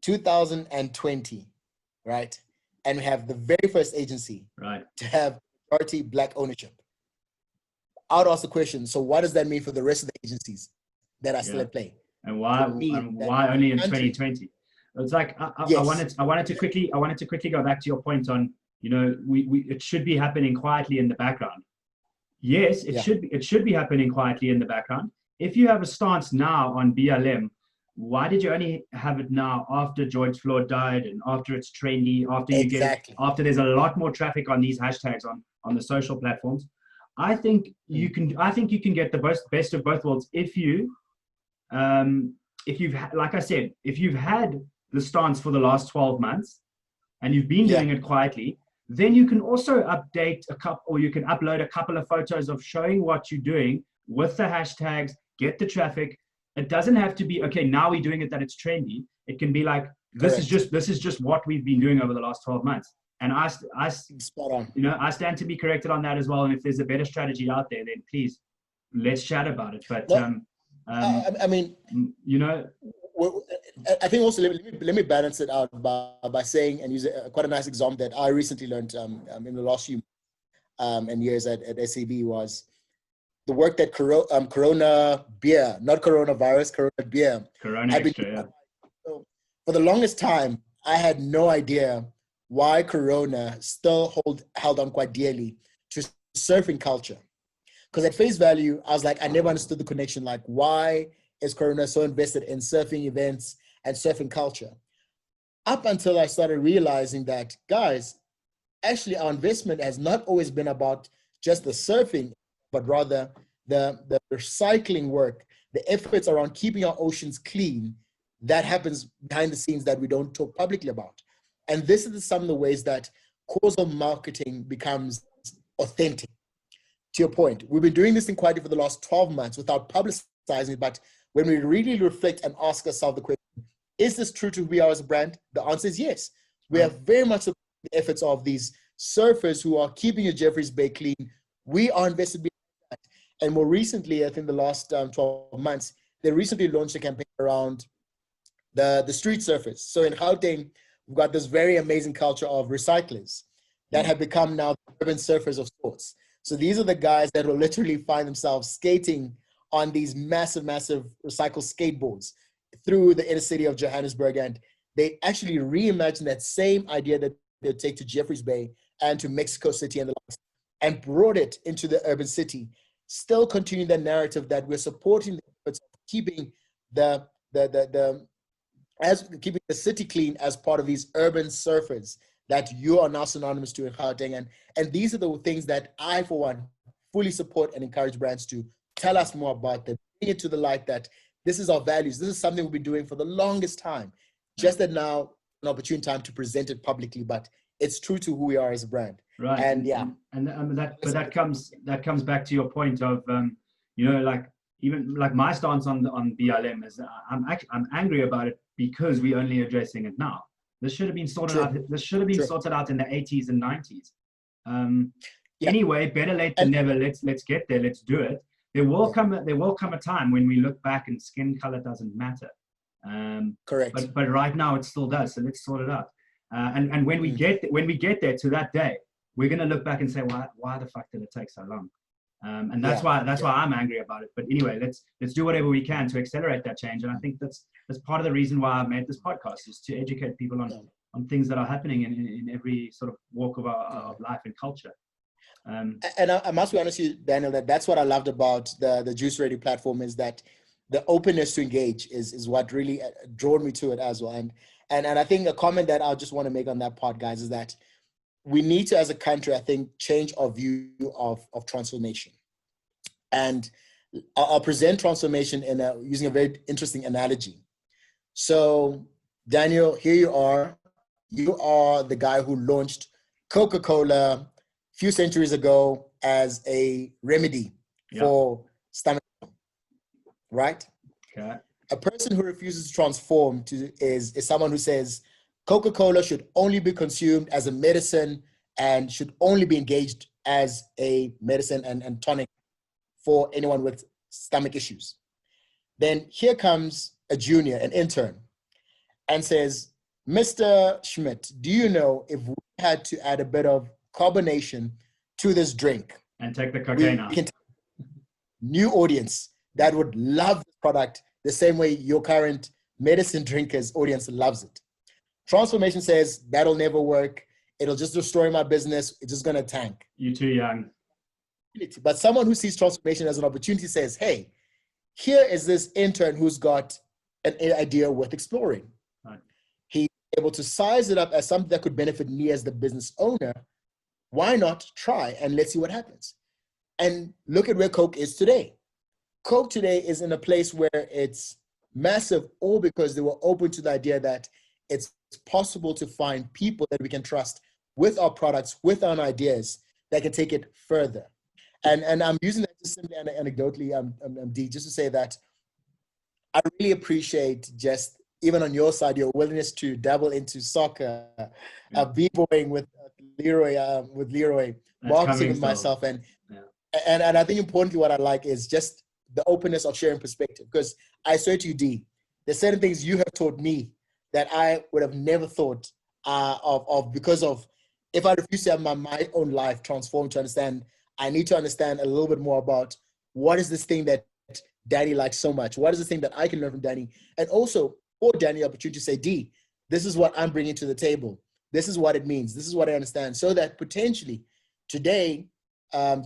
2020, right? And we have the very first agency to have majority Black ownership. I would ask the question, so what does that mean for the rest of the agencies that are still at play? And why only in 2020? It's like I wanted to quickly go back to your point on, it should be happening quietly in the background. Yes, it should be happening quietly in the background. If you have a stance now on BLM, why did you only have it now after George Floyd died and after it's trendy, after there's a lot more traffic on these hashtags on the social platforms? I think you can get the best of both worlds if you've like I said, if you've had the stance for the last 12 months and you've been doing it quietly, then you can also update a couple, or you can upload a couple of photos of showing what you're doing with the hashtags, get the traffic. It doesn't have to be, okay, now we're doing it that it's trendy. It can be like, this is just what we've been doing over the last 12 months. And spot on. I stand to be corrected on that as well. And if there's a better strategy out there, then please let's chat about it. But I mean, I think also let me balance it out by saying and use quite a nice example that I recently learned in the last few and years at SAB was the work that Corona beer, not coronavirus, Corona beer. Corona extra, yeah. So for the longest time, I had no idea why Corona still held on quite dearly to surfing culture. Because at face value, I was like, I never understood the connection. Like, why is Corona so invested in surfing events and surfing culture? Up until I started realizing that, guys, actually our investment has not always been about just the surfing, but rather the recycling work, the efforts around keeping our oceans clean that happens behind the scenes that we don't talk publicly about. And this is some of the ways that causal marketing becomes authentic. To your point, we've been doing this in quietly for the last 12 months without publicizing it, but when we really reflect and ask ourselves the question, is this true to who we are as a brand? The answer is yes. We have very much the efforts of these surfers who are keeping your Jeffreys Bay clean. We are invested behind that. And more recently, I think the last 12 months, they recently launched a campaign around the street surfers. So in Gauteng, we've got this very amazing culture of recyclers that have become now urban surfers of sorts. So these are the guys that will literally find themselves skating on these massive, massive recycled skateboards through the inner city of Johannesburg. And they actually reimagine that same idea that they take to Jeffreys Bay and to Mexico City and the likes, and brought it into the urban city, still continuing the narrative that we're supporting the efforts of keeping keeping the city clean as part of these urban surfers that you are now synonymous to in Gauteng. And these are the things that I, for one, fully support and encourage brands to tell us more about them, bring it to the light that this is our values. This is something we've been doing for the longest time. Just that now, an opportune time to present it publicly, but it's true to who we are as a brand. Right. And that comes back to your point of, like even like my stance on BLM is I'm angry about it because we're only addressing it now. This should have been sorted out. This should have been sorted out in the 80s and 90s. Anyway, better late than never. Let's get there. Let's do it. There will come a time when we look back and skin color doesn't matter. Correct. But right now it still does. So let's sort it out. And when we get there to that day, we're gonna look back and say, why the fuck did it take so long? And that's why I'm angry about it. But anyway, let's do whatever we can to accelerate that change. And I think that's part of the reason why I made this podcast, is to educate people on things that are happening in every sort of walk of our life and culture. And I must be honest with you, Daniel, that's what I loved about the Juice Radio platform, is that the openness to engage is what really drew me to it as well. And I think a comment that I just want to make on that part, guys, is that we need to, as a country, I think, change our view of transformation. And I'll present transformation using a very interesting analogy. So, Daniel, here you are. You are the guy who launched Coca-Cola a few centuries ago as a remedy for stomach, right? Okay. A person who refuses to transform is someone who says Coca-Cola should only be consumed as a medicine and should only be engaged as a medicine and tonic for anyone with stomach issues. Then here comes a junior, an intern, and says, Mr. Schmidt, do you know if we had to add a bit of carbonation to this drink and take the cocaine out? New audience that would love the product the same way your current medicine drinkers audience loves it. Transformation says that'll never work. It'll just destroy my business. It's just going to tank. You're too young. But someone who sees transformation as an opportunity says, hey, here is this intern who's got an idea worth exploring. Right. He's able to size it up as something that could benefit me as the business owner. Why not try and let's see what happens? And look at where Coke is today. Coke today is in a place where it's massive, all because they were open to the idea that it's possible to find people that we can trust with our products, with our ideas that can take it further. And I'm using that just simply anecdotally, D, just to say that I really appreciate just even on your side, your willingness to dabble into soccer, b-boying with Leroy, marketing with myself. And I think importantly, what I like is just the openness of sharing perspective. Because I swear to you, D, there's certain things you have taught me that I would have never thought of because of, if I refuse to have my own life transformed to understand, I need to understand a little bit more about what is this thing that Danny likes so much? What is the thing that I can learn from Danny? And also for Danny, the opportunity to say, D, this is what I'm bringing to the table. This is what it means. This is what I understand. So that potentially today,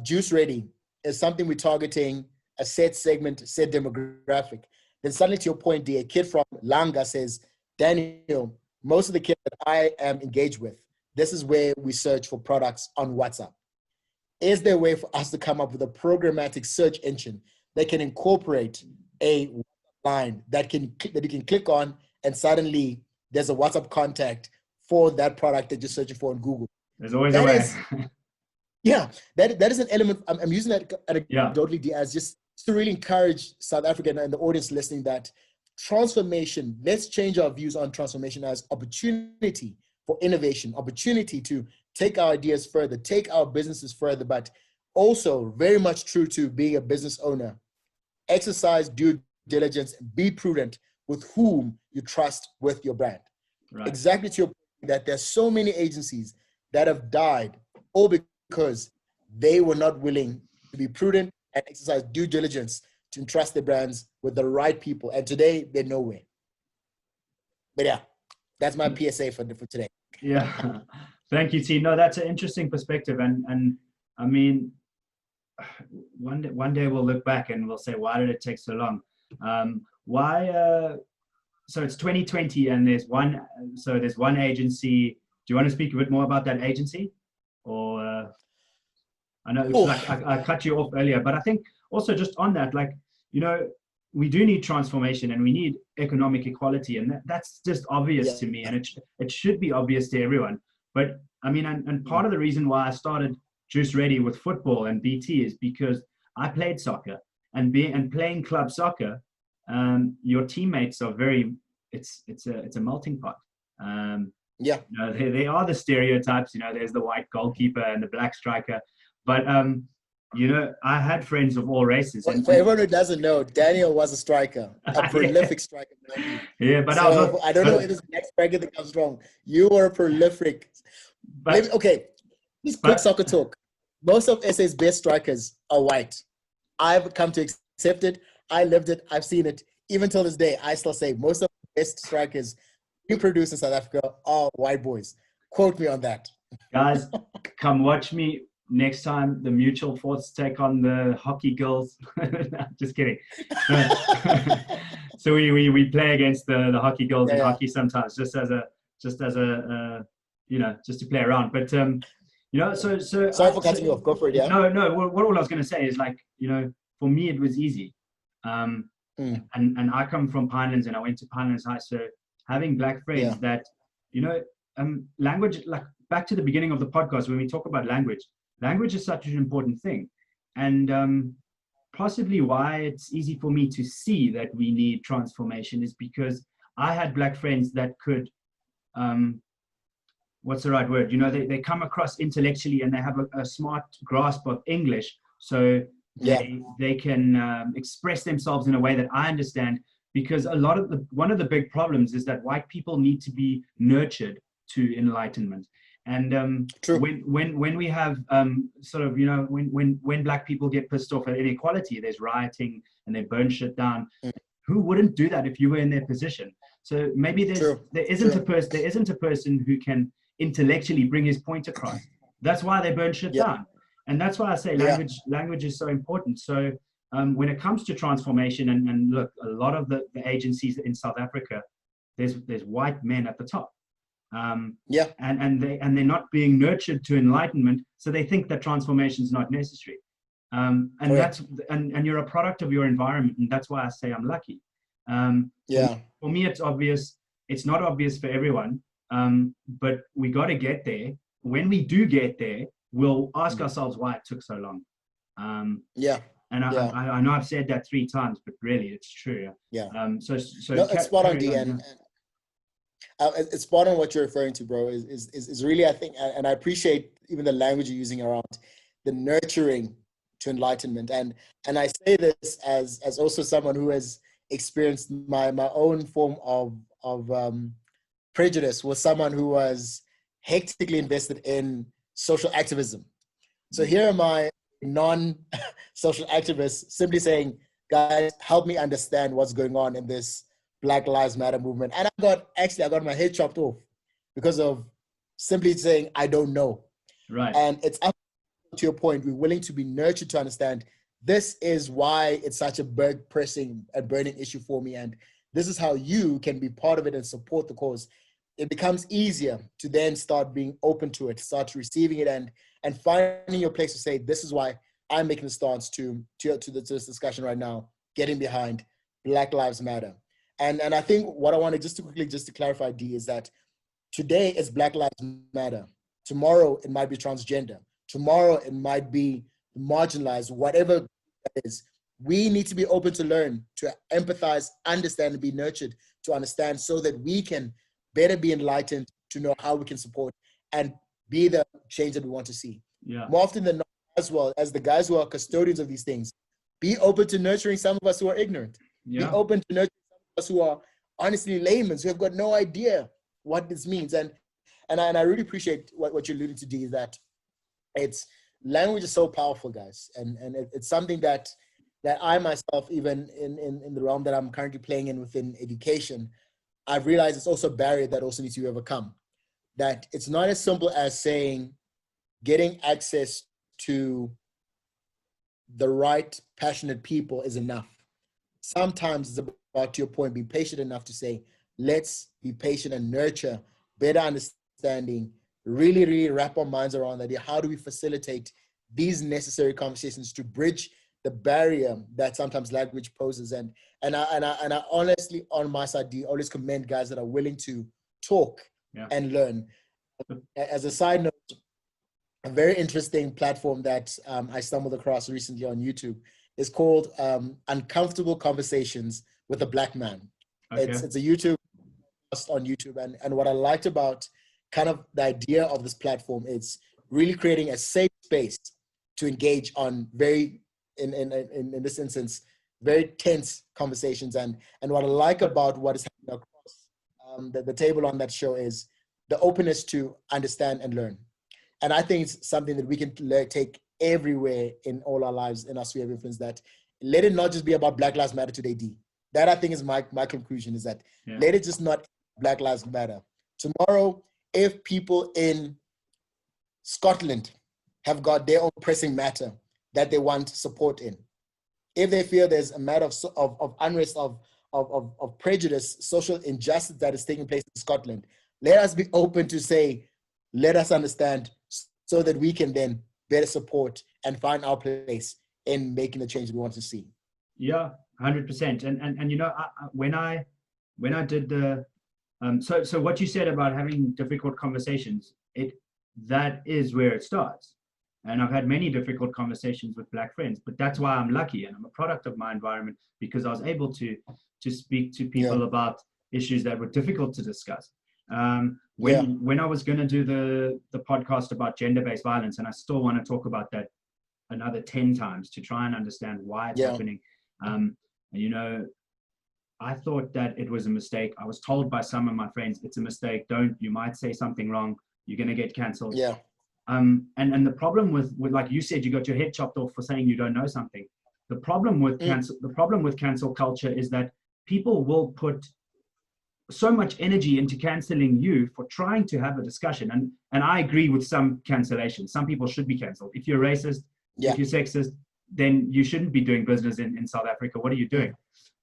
Juice Ready is something we're targeting a set segment, set demographic. Then suddenly, to your point, D, a kid from Langa says, Daniel, most of the kids that I am engaged with, this is where we search for products on WhatsApp. Is there a way for us to come up with a programmatic search engine that can incorporate a line that you can click on, and suddenly there's a WhatsApp contact for that product that you're searching for on Google? There's always a way. Yeah, that is an element. I'm using that anecdotally as just to really encourage South Africa and the audience listening that transformation, let's change our views on transformation as opportunity for innovation, opportunity to take our ideas further, take our businesses further, but also very much true to being a business owner. Exercise due diligence, be prudent with whom you trust with your brand. Right. Exactly to your point, that there's so many agencies that have died all because they were not willing to be prudent and exercise due diligence to entrust their brands with the right people. And today they're nowhere. But yeah, that's my PSA for today. Yeah. Thank you, T. No, that's an interesting perspective. And I mean, one day we'll look back and we'll say, why did it take so long? So it's 2020 and there's one agency. Do you want to speak a bit more about that agency? Or I know I cut you off earlier, but I think also just on that, like, you know, we do need transformation and we need economic equality. And that's just obvious to me. And it should be obvious to everyone. But I mean, and part of the reason why I started Juice Ready with football and BT is because I played soccer, and playing club soccer, your teammates are it's a melting pot. You know, they are the stereotypes. You know, there's the white goalkeeper and the black striker, but you know, I had friends of all races. And for everyone who doesn't know, Daniel was a striker, a prolific striker. Yeah, but so I don't know if it's the next striker that comes wrong. You were a prolific. Just quick soccer talk. Most of SA's best strikers are white. I've come to accept it. I lived it. I've seen it. Even till this day, I still say most of the best strikers we produce in South Africa are white boys. Quote me on that. Guys, come watch me next time the Mutual Force take on the hockey girls. Just kidding. So we play against the hockey girls in hockey sometimes, just as a you know, just to play around. But you know, so sorry for cutting you off. Go for it. Yeah. No. What all I was going to say is, like, you know, for me it was easy. And I come from Pinelands and I went to Pinelands High, so having black friends that, you know, language, like back to the beginning of the podcast when we talk about language is such an important thing. And possibly why it's easy for me to see that we need transformation is because I had black friends that could, what's the right word? You know, they come across intellectually and they have a smart grasp of English. So they can express themselves in a way that I understand, because one of the big problems is that white people need to be nurtured to enlightenment. And when we have sort of, you know, when black people get pissed off at inequality, there's rioting and they burn shit down. Who wouldn't do that if you were in their position? So maybe there isn't a person who can intellectually bring his point across. That's why they burn shit down. And that's why I say language is so important. So when it comes to transformation, and look, a lot of the agencies in South Africa, there's white men at the top. And they're not being nurtured to enlightenment, so they think that transformation is not necessary. And you're a product of your environment, and that's why I say I'm lucky. For me, it's obvious. It's not obvious for everyone, but we got to get there. when we do get there, we'll ask ourselves why it took so long. Yeah. And I know I've said that 3 times, but really it's true. Yeah. So No, it's spot on, D. on, And it's spot on what you're referring to, bro. Is really, I think, and I appreciate even the language you're using around the nurturing to enlightenment. And I say this as also someone who has experienced my own form of prejudice with someone who was hectically invested in social activism. So here am I, non-social activist, simply saying, guys, help me understand what's going on in this Black Lives Matter movement. And I got my head chopped off because of simply saying, I don't know. Right. And it's up to your point, we're willing to be nurtured to understand this is why it's such a pressing and burning issue for me. And this is how you can be part of it and support the cause. It becomes easier to then start being open to it, start receiving it, and finding your place to say, this is why I'm making a stance to this discussion right now, getting behind Black Lives Matter. And I think what I want to just to clarify, D, is that today it's Black Lives Matter. Tomorrow it might be transgender. Tomorrow it might be marginalized, whatever that is. We need to be open to learn, to empathize, understand, and be nurtured to understand so that we can better be enlightened to know how we can support and be the change that we want to see. Yeah. More often than not, as well as the guys who are custodians of these things, be open to nurturing some of us who are ignorant. Yeah. Be open to nurturing some of us who are honestly laymen, who have got no idea what this means. And I really appreciate what you're alluding to, D, is that it's language is so powerful, guys. And it's something that I myself, even in the realm that I'm currently playing in within education, I've realized it's also a barrier that also needs to be overcome. That it's not as simple as saying getting access to the right passionate people is enough. Sometimes it's about, to your point, be patient enough to say, let's be patient and nurture better understanding, really wrap our minds around that. How do we facilitate these necessary conversations to bridge the barrier that sometimes language poses? And I honestly, on my side, do always commend guys that are willing to talk and learn. As a side note, a very interesting platform that I stumbled across recently on YouTube is called Uncomfortable Conversations with a Black Man. Okay. It's a YouTube on YouTube. And what I liked about kind of the idea of this platform is really creating a safe space to engage on very, in this instance, very tense conversations. And what I like about what is happening across the table on that show is the openness to understand and learn. And I think it's something that we can take everywhere in all our lives, in our sphere of influence, that let it not just be about Black Lives Matter today, D. That I think is my conclusion, is that let it just not Black Lives Matter. Tomorrow, if people in Scotland have got their own pressing matter that they want support in, if they feel there's a matter of unrest, of prejudice, social injustice that is taking place in Scotland, let us be open to say, let us understand so that we can then better support and find our place in making the change we want to see. Yeah, 100%. And you know, when I did the so what you said about having difficult conversations, that is where it starts. And I've had many difficult conversations with Black friends, but that's why I'm lucky and I'm a product of my environment, because I was able to speak to people about issues that were difficult to discuss. When I was going to do the podcast about gender-based violence, and I still want to talk about that another 10 times to try and understand why it's happening. You know, I thought that it was a mistake. I was told by some of my friends, it's a mistake. You might say something wrong. You're going to get canceled. Yeah. And the problem with, like you said, you got your head chopped off for saying you don't know something. The problem with cancel culture is that people will put so much energy into canceling you for trying to have a discussion. And I agree with some cancellation. Some people should be canceled. If you're racist, if you're sexist, then you shouldn't be doing business in South Africa. What are you doing?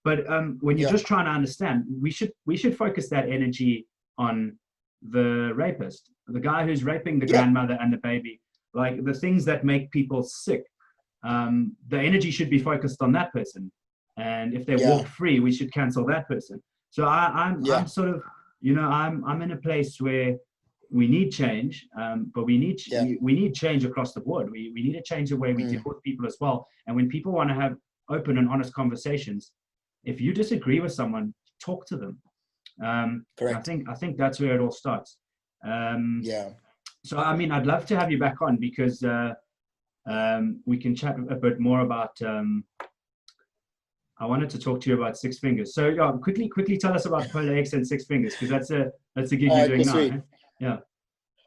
But when you're just trying to understand, we should focus that energy on the rapist, the guy who's raping the grandmother and the baby, like the things that make people sick. The energy should be focused on that person. And if they walk free, we should cancel that person. So I'm sort of, you know, I'm in a place where we need change, but we need Yeah. we need change across the board. We need to change the way we deal with people as well. And when people want to have open and honest conversations, if you disagree with someone, talk to them. Correct. I think that's where it all starts. Yeah. So I mean, I'd love to have you back on because we can chat a bit more about. I wanted to talk to you about Six Fingers. So yeah, quickly tell us about Polar X and Six Fingers because that's a gig you're doing now. Eh? Yeah.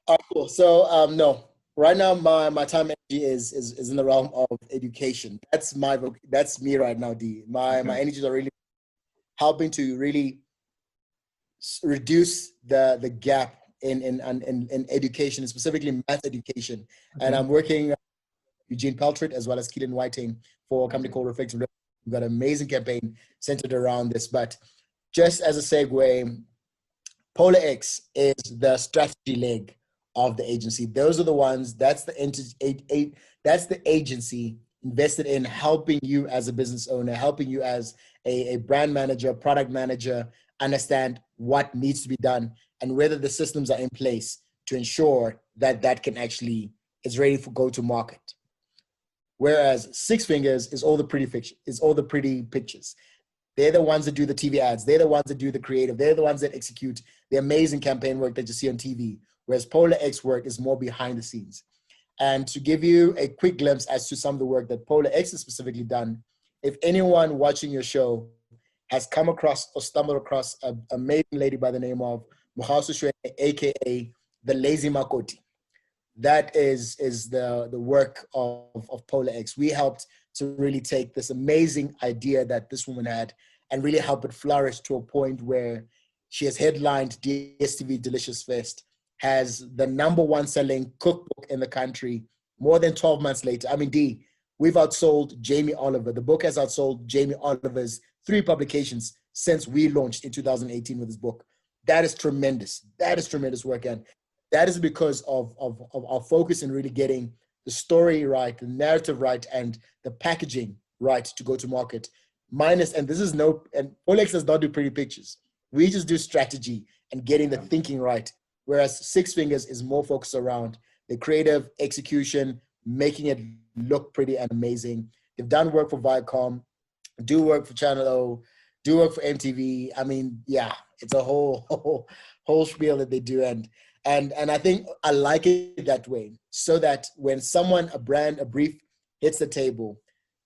All right, cool. So no, right now my time energy is in the realm of education. That's me right now. My energies are really helping to really reduce the gap in education, specifically math education. Okay. And I'm working Eugene Peltrit as well as Keelan Whiting for a company called Reflective. We've got an amazing campaign centered around this. But just as a segue, Polar X is the strategy leg of the agency. Those are the ones, that's the agency invested in helping you as a business owner, helping you as a brand manager, product manager, understand what needs to be done and whether the systems are in place to ensure that that can actually is ready for go to market. Whereas Six Fingers is all the pretty fiction, is all the pretty pictures. They're the ones that do the TV ads. They're the ones that do the creative. They're the ones that execute the amazing campaign work that you see on TV. Whereas Polar X work is more behind the scenes. And to give you a quick glimpse as to some of the work that Polar X has specifically done, if anyone watching your show has come across or stumbled across an amazing lady by the name of Mohasu Shwene, aka the Lazy Makoti, that is the work of Polar X. We helped to really take this amazing idea that this woman had and really help it flourish to a point where she has headlined DSTV Delicious Fest, has the #1 selling cookbook in the country more than 12 months later. I mean, D, we've outsold Jamie Oliver. The book has outsold Jamie Oliver's 3 publications since we launched in 2018 with this book. That is tremendous. That is tremendous work. And that is because of our focus in really getting the story right, the narrative right, and the packaging right to go to market. And Polar X does not do pretty pictures. We just do strategy and getting the thinking right. Whereas Six Fingers is more focused around the creative execution, making it look pretty and amazing. They've done work for Viacom, do work for Channel O, do work for MTV. I mean, yeah, it's a whole spiel that they do. And I think I like it that way, so that when someone, a brand, a brief hits the table,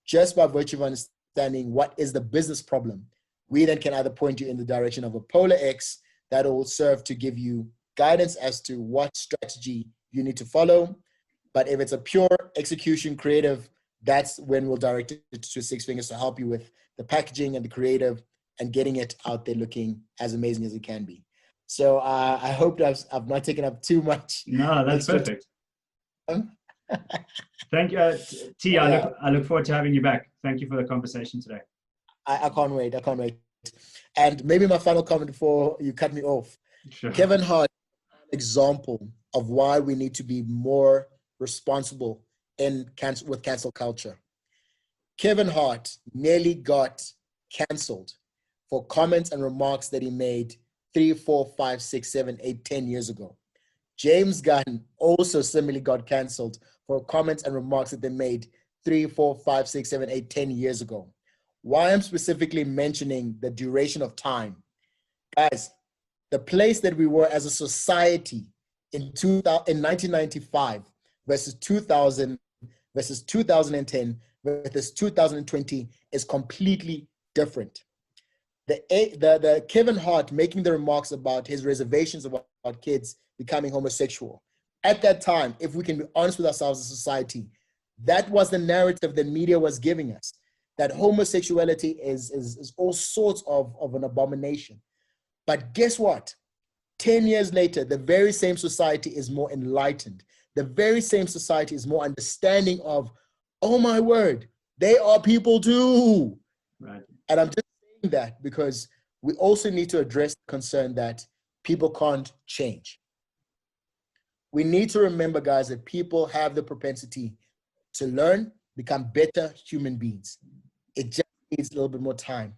just by virtue of understanding what is the business problem, we then can either point you in the direction of a Polar X that will serve to give you guidance as to what strategy you need to follow. But if it's a pure execution creative, that's when we'll direct it to Six Fingers to help you with the packaging and the creative and getting it out there looking as amazing as it can be. So I hope that I've not taken up too much. No, that's perfect. Thank you, T. I look forward to having you back. Thank you for the conversation today. I can't wait. I can't wait. And maybe my final comment before you cut me off. Sure. Kevin Hart, an example of why we need to be more responsible with cancel culture. Kevin Hart nearly got canceled for comments and remarks that he made 3, 4, 5, 6, 7, 8, 10 years ago. James Gunn also similarly got canceled for comments and remarks that they made 3, 4, 5, 6, 7, 8, 10 years ago. Why I'm specifically mentioning the duration of time, guys, the place that we were as a society in 1995 versus 2000 versus 2010 versus 2020 is completely different. The Kevin Hart making the remarks about his reservations about kids becoming homosexual. At that time, if we can be honest with ourselves as a society, that was the narrative that media was giving us, that homosexuality is all sorts of an abomination. But guess what? 10 years later, the very same society is more enlightened. The very same society is more understanding of, oh my word, they are people too. Right. And I'm just saying that because we also need to address the concern that people can't change. We need to remember, guys, that people have the propensity to learn, become better human beings. It just needs a little bit more time.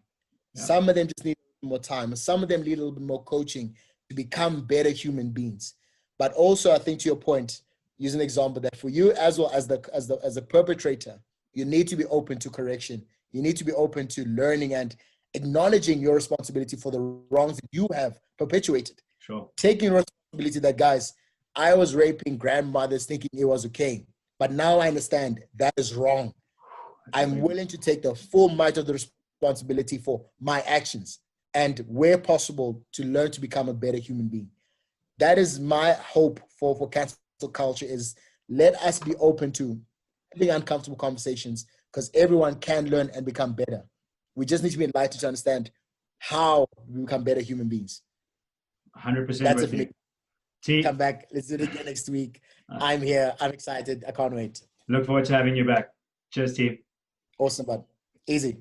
Yeah. Some of them just need a little more time. Some of them need a little bit more coaching to become better human beings. But also, I think to your point, use an example that for you as well as the perpetrator, you need to be open to correction. You need to be open to learning and acknowledging your responsibility for the wrongs that you have perpetuated. Sure. Taking responsibility that, guys, I was raping grandmothers thinking it was okay, but now I understand that is wrong. I'm willing to take the full might of the responsibility for my actions, and where possible, to learn to become a better human being. That is my hope for cancel culture, is let us be open to having uncomfortable conversations, because everyone can learn and become better. We just need to be enlightened to understand how we become better human beings. 100% That's with it for you. me. T, Come back. Let's do it again next week. I'm here. I'm excited. I can't wait. look forward to having you back. Cheers, T. Awesome, bud. Easy.